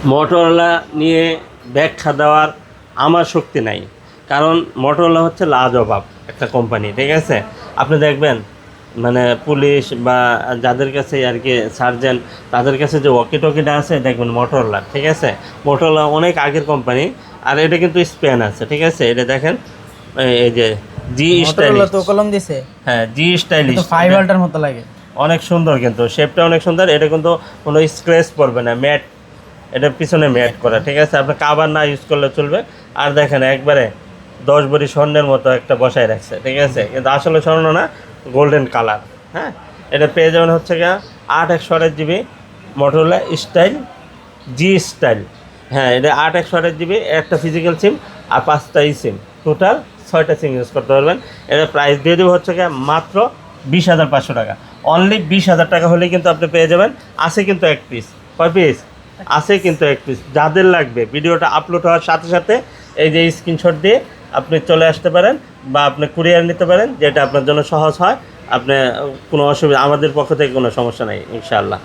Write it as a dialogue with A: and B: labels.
A: Motorola নিয়ে ব্যাখ্যা দেওয়ার আমার শক্তি নাই, কারণ মোটরোলা হচ্ছে লাজবাব একটা কোম্পানি, ঠিক আছে। আপনি দেখবেন মানে পুলিশ বা যাদের কাছে আর কি সার্জেন, তাদের কাছে যে ওয়াকি টকিটা আছে দেখবেন মোটরোলা, ঠিক আছে। মোটরোলা অনেক আগের কোম্পানি, আর এটা কিন্তু স্পেন আছে, ঠিক আছে। এটা দেখেন এই যে জি
B: মোটরোলা
A: স্টাইলিশ,
B: তো কলম দিছে,
A: হ্যাঁ জি স্টাইলিশ,
B: তো 5 ভোল্টের মতো লাগে।
A: অনেক সুন্দর, কিন্তু শেপটা অনেক সুন্দর। এটা কিন্তু কোনো স্ক্র্যাচ পড়বে না, ম্যাট, এটার পিছনে ম্যাট করা, ঠিক আছে। আপনি কাভার না ইউজ করলে চলবে। আর দেখেন একবারে 10 ভরি স্বর্ণের মতো একটা বসায় রাখছে, ঠিক আছে, কিন্তু আসলে স্বর্ণ না, গোল্ডেন কালার। হ্যাঁ, এটা পেয়ে যাবেন হচ্ছে গিয়ে 8 128 GB মোটরোলা স্টাইল জি স্টাইল। হ্যাঁ, এটা 8 128 GB, একটা ফিজিক্যাল সিম আর 5টা সিম, টোটাল 6টা সিম ইউজ করতে পারবেন। এটা প্রাইস দিয়ে দেবো হচ্ছে গিয়ে মাত্র 20,500 টাকা। অনলি 20,000 টাকা হলেই কিন্তু আপনি পেয়ে যাবেন। আছে কিন্তু এক পিস, কয় পিস আছে কিন্তু এক পিস। যাদের লাগবে ভিডিওটা আপলোড হওয়ার সাথে সাথে এই যে স্ক্রিনশট দিয়ে আপনি চলে আসতে পারেন, বা আপনি কুরিয়ার নিতে পারেন, যেটা আপনার জন্য সহজ হয়। আপনি কোনো অসুবিধা, আমাদের পক্ষ থেকে কোনো সমস্যা নাই ইনশাআল্লাহ।